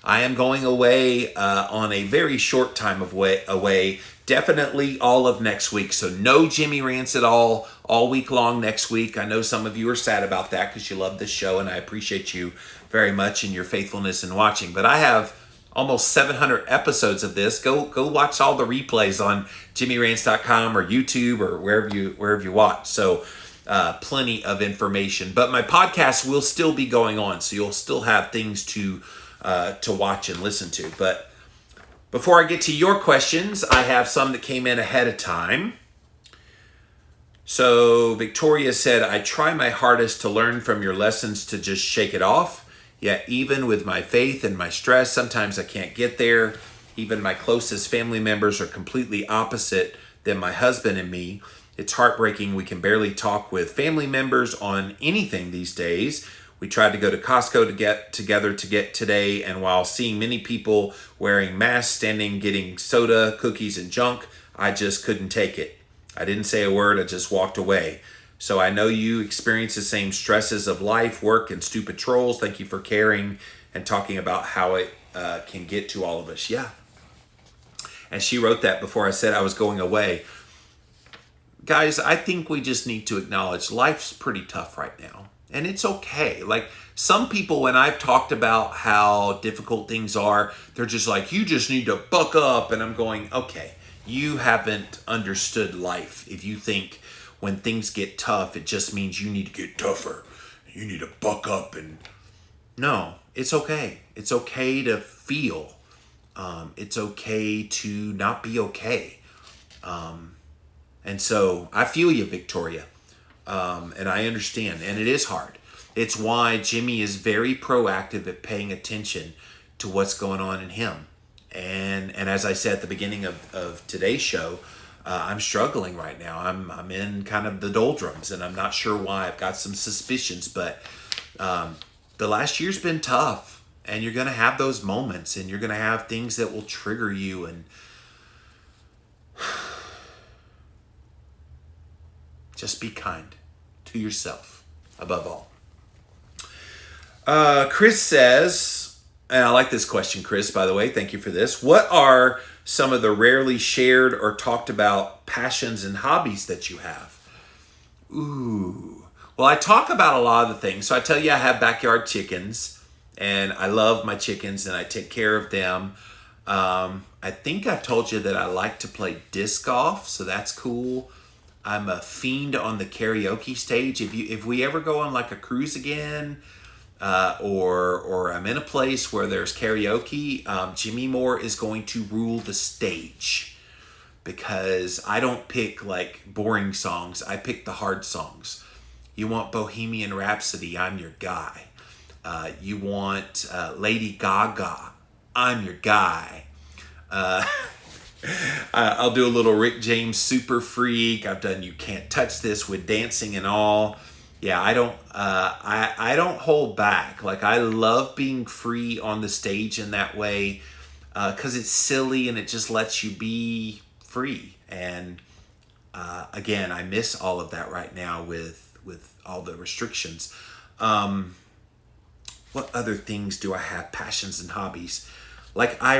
I am going away on a very short time away. Definitely all of next week. So no Jimmy Rants at all week long next week. I know some of you are sad about that because you love this show, and I appreciate you very much and your faithfulness in watching. But I have almost 700 episodes of this. Go watch all the replays on jimmyrants.com or YouTube or wherever you watch. So plenty of information. But my podcast will still be going on, so you'll still have things to watch and listen to. But before I get to your questions, I have some that came in ahead of time. So Victoria said, I try my hardest to learn from your lessons to just shake it off. Yet even with my faith and my stress, sometimes I can't get there. Even my closest family members are completely opposite than my husband and me. It's heartbreaking. We can barely talk with family members on anything these days. We tried to go to Costco to get together today, and while seeing many people wearing masks, standing, getting soda, cookies, and junk, I just couldn't take it. I didn't say a word. I just walked away. So I know you experience the same stresses of life, work, and stupid trolls. Thank you for caring and talking about how it can get to all of us. Yeah. And she wrote that before I said I was going away. Guys, I think we just need to acknowledge life's pretty tough right now. And it's okay. Like, some people, when I've talked about how difficult things are, they're just like, you just need to buck up. And I'm going, okay, you haven't understood life. If you think when things get tough, it just means you need to get tougher. You need to buck up. And no, it's okay. It's okay to feel. It's okay to not be okay. And so I feel you, Victoria. And I understand. And it is hard. It's why Jimmy is very proactive at paying attention to what's going on in him. And as I said at the beginning of today's show, I'm struggling right now. I'm in kind of the doldrums, and I'm not sure why. I've got some suspicions, but the last year's been tough, and you're going to have those moments, and you're going to have things that will trigger you, and just be kind to yourself above all. Chris says, and I like this question, Chris, by the way. Thank you for this. What are some of the rarely shared or talked about passions and hobbies that you have? Ooh. Well, I talk about a lot of the things. So I tell you, I have backyard chickens, and I love my chickens, and I take care of them. I think I've told you that I like to play disc golf, so that's cool. I'm a fiend on the karaoke stage. If we ever go on like a cruise again, or I'm in a place where there's karaoke, Jimmy Moore is going to rule the stage, because I don't pick like boring songs. I pick the hard songs. You want Bohemian Rhapsody, I'm your guy. You want Lady Gaga, I'm your guy. I'll do a little Rick James Super Freak. I've done You Can't Touch This with dancing and all. Yeah, I don't hold back. Like, I love being free on the stage in that way, because it's silly and it just lets you be free. And again, I miss all of that right now with all the restrictions. What other things do I have? Passions and hobbies. Like, I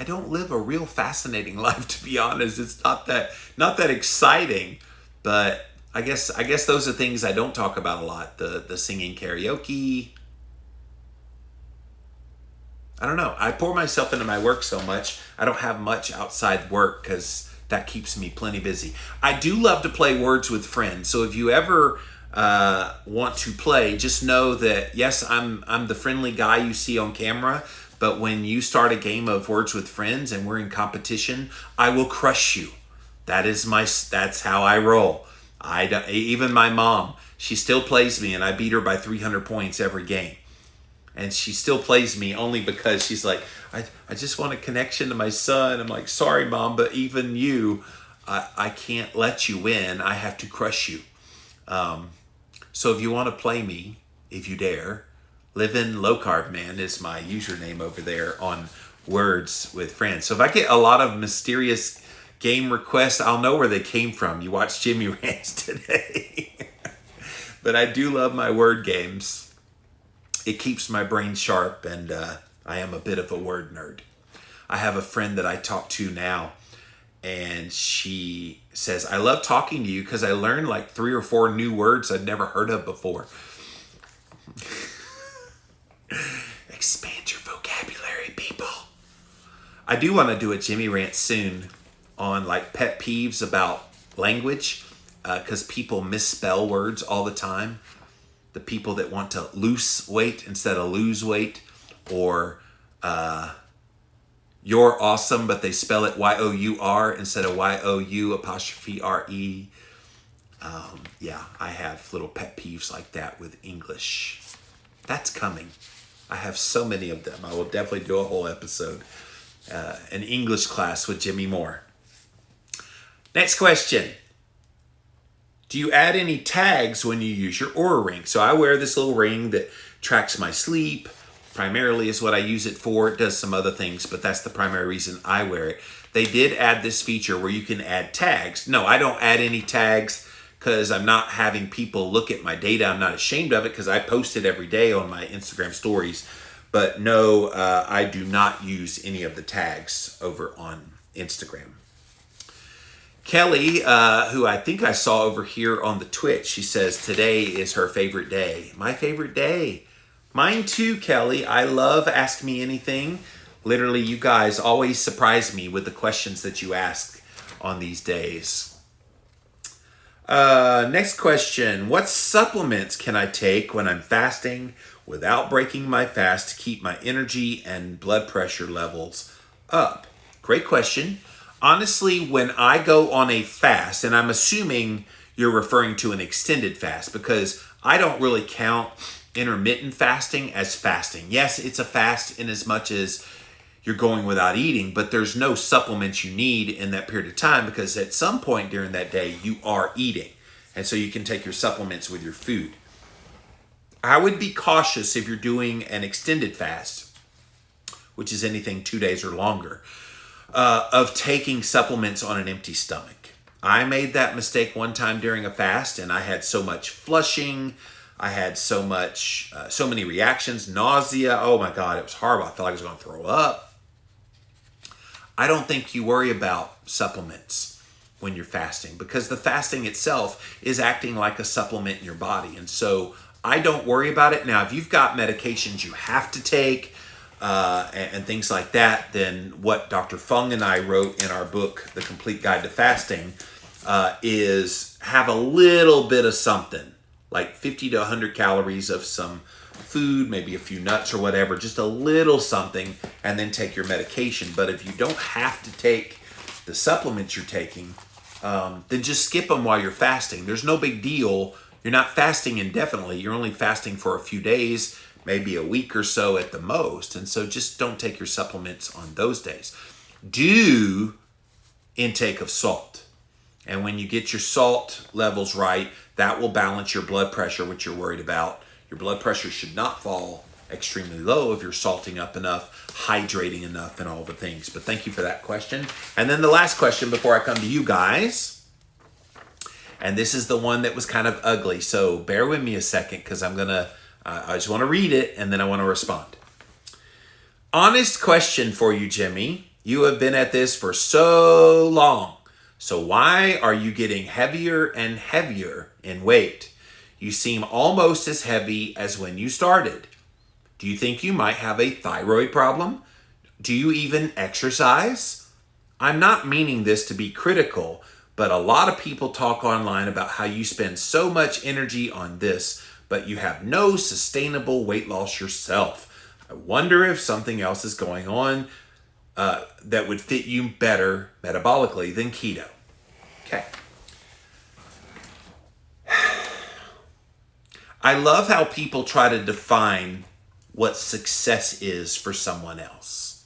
don't live a real fascinating life, to be honest. It's not that exciting. But I guess those are things I don't talk about a lot. The singing karaoke. I don't know. I pour myself into my work so much. I don't have much outside work because that keeps me plenty busy. I do love to play Words with Friends. So if you ever want to play, just know that, yes, I'm the friendly guy you see on camera. But when you start a game of Words with Friends and we're in competition, I will crush you. That's how I roll. Even my mom, she still plays me, and I beat her by 300 points every game. And she still plays me only because she's like, I just want a connection to my son. I'm like, sorry, Mom, but even you, I can't let you win. I have to crush you. So if you want to play me, if you dare, Livin' Low Carb Man is my username over there on Words with Friends. So if I get a lot of mysterious game requests, I'll know where they came from. You watched Jimmy Rants today. But I do love my word games. it keeps my brain sharp, and I am a bit of a word nerd. I have a friend that I talk to now, and she says, I love talking to you because I learned like 3 or 4 new words I'd never heard of before. Expand your vocabulary, people. I do want to do a Jimmy rant soon on like pet peeves about language, because people misspell words all the time. The people that want to lose weight instead of lose weight, or you're awesome, but they spell it Y-O-U-R instead of Y-O-U''re. Yeah, I have little pet peeves like that with English. That's coming. I have so many of them. I will definitely do a whole episode, an English class with Jimmy Moore. Next question. Do you add any tags when you use your Oura ring? So I wear this little ring that tracks my sleep. Primarily is what I use it for. It does some other things, but that's the primary reason I wear it. They did add this feature where you can add tags. No, I don't add any tags because I'm not having people look at my data. I'm not ashamed of it because I post it every day on my Instagram stories. But no, I do not use any of the tags over on Instagram. Kelly, who I think I saw over here on the Twitch, she says today is her favorite day. My favorite day. Mine too, Kelly. I love Ask Me Anything. Literally, you guys always surprise me with the questions that you ask on these days. Next question. What supplements can I take when I'm fasting without breaking my fast to keep my energy and blood pressure levels up? Great question. Honestly, when I go on a fast, and I'm assuming you're referring to an extended fast, because I don't really count intermittent fasting as fasting. Yes, it's a fast in as much as you're going without eating, but there's no supplements you need in that period of time because at some point during that day you are eating. And so you can take your supplements with your food. I would be cautious if you're doing an extended fast, which is anything 2 days or longer, of taking supplements on an empty stomach. I made that mistake one time during a fast, and I had so much flushing. I had so many reactions, nausea. Oh my God, it was horrible. I felt like I was going to throw up. I don't think you worry about supplements when you're fasting because the fasting itself is acting like a supplement in your body. And so I don't worry about it. Now, if you've got medications you have to take and things like that, then what Dr. Fung and I wrote in our book, The Complete Guide to Fasting, is have a little bit of something. Like 50 to 100 calories of some food, maybe a few nuts or whatever, just a little something, and then take your medication. But if you don't have to take the supplements you're taking, then just skip them while you're fasting. There's no big deal. You're not fasting indefinitely. You're only fasting for a few days, maybe a week or so at the most. And so just don't take your supplements on those days. Do intake of salt. And when you get your salt levels right, that will balance your blood pressure, which you're worried about. Your blood pressure should not fall extremely low if you're salting up enough, hydrating enough, and all the things. But thank you for that question. And then the last question before I come to you guys, and this is the one that was kind of ugly, so bear with me a second because I just want to read it and then I want to respond. Honest question for you, Jimmy. You have been at this for so long. So why are you getting heavier and heavier in weight? You seem almost as heavy as when you started. Do you think you might have a thyroid problem? Do you even exercise? I'm not meaning this to be critical, but a lot of people talk online about how you spend so much energy on this, but you have no sustainable weight loss yourself. I wonder if something else is going on that would fit you better metabolically than keto. Okay. I love how people try to define what success is for someone else.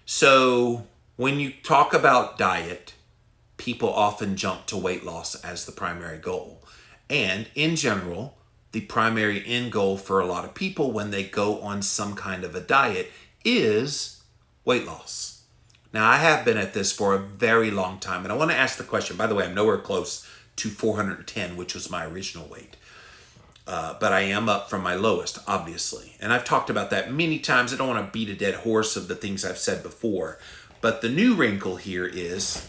So when you talk about diet, people often jump to weight loss as the primary goal. And in general, the primary end goal for a lot of people when they go on some kind of a diet is weight loss. Now, I have been at this for a very long time, and I want to ask the question. By the way, I'm nowhere close to 410, which was my original weight. But I am up from my lowest, obviously. And I've talked about that many times. I don't want to beat a dead horse of the things I've said before. But the new wrinkle here is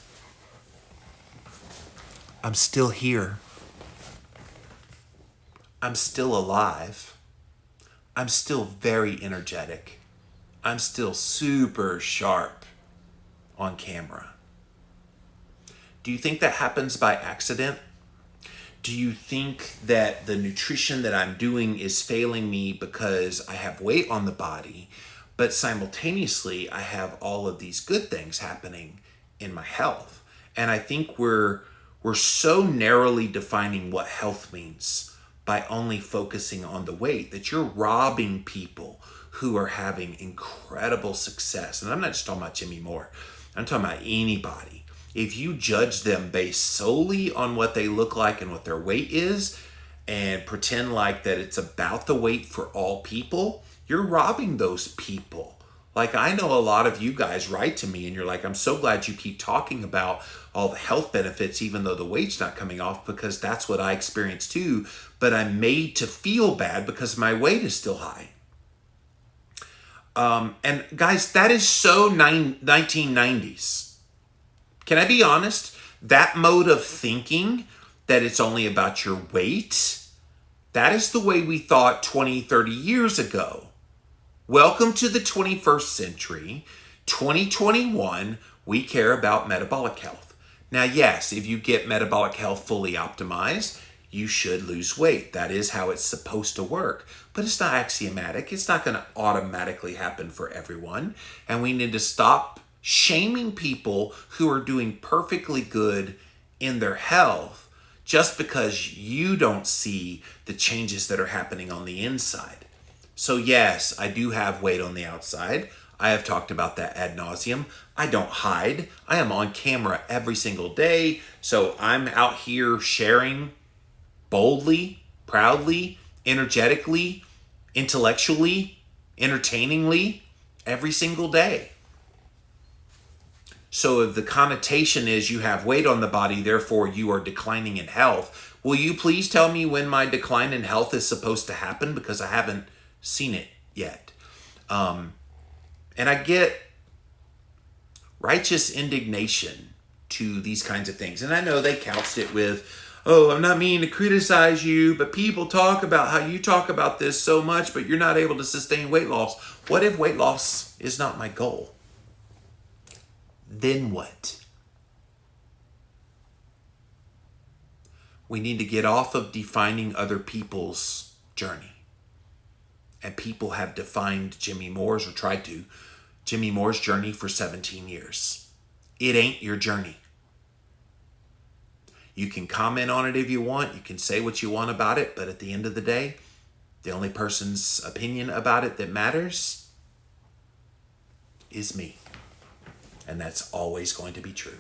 I'm still here. I'm still alive. I'm still very energetic. I'm still super sharp on camera. Do you think that happens by accident? Do you think that the nutrition that I'm doing is failing me because I have weight on the body, but simultaneously I have all of these good things happening in my health? And I think we're so narrowly defining what health means by only focusing on the weight that you're robbing people who are having incredible success. And I'm not just talking about Jimmy Moore. I'm talking about anybody. If you judge them based solely on what they look like and what their weight is, and pretend like that it's about the weight for all people, you're robbing those people. Like, I know a lot of you guys write to me and you're like, I'm so glad you keep talking about all the health benefits, even though the weight's not coming off, because that's what I experience too. But I'm made to feel bad because my weight is still high. And guys, that is so 1990s. Can I be honest? That mode of thinking that it's only about your weight, that is the way we thought 20, 30 years ago. Welcome to the 21st century, 2021, we care about metabolic health. Now, yes, if you get metabolic health fully optimized, you should lose weight. That is how it's supposed to work. But it's not axiomatic. It's not going to automatically happen for everyone. And we need to stop shaming people who are doing perfectly good in their health just because you don't see the changes that are happening on the inside. So yes, I do have weight on the outside. I have talked about that ad nauseum. I don't hide. I am on camera every single day. So I'm out here sharing boldly, proudly, energetically, intellectually, entertainingly every single day. So if the connotation is you have weight on the body, therefore you are declining in health, will you please tell me when my decline in health is supposed to happen? Because I haven't seen it yet. And I get righteous indignation to these kinds of things. And I know they couched it with, oh, I'm not meaning to criticize you, but people talk about how you talk about this so much, but you're not able to sustain weight loss. What if weight loss is not my goal? Then what? We need to get off of defining other people's journey. And people have defined Jimmy Moore's, or tried to, Jimmy Moore's journey for 17 years. It ain't your journey. You can comment on it if you want. You can say what you want about it. But at the end of the day, the only person's opinion about it that matters is me. And that's always going to be true.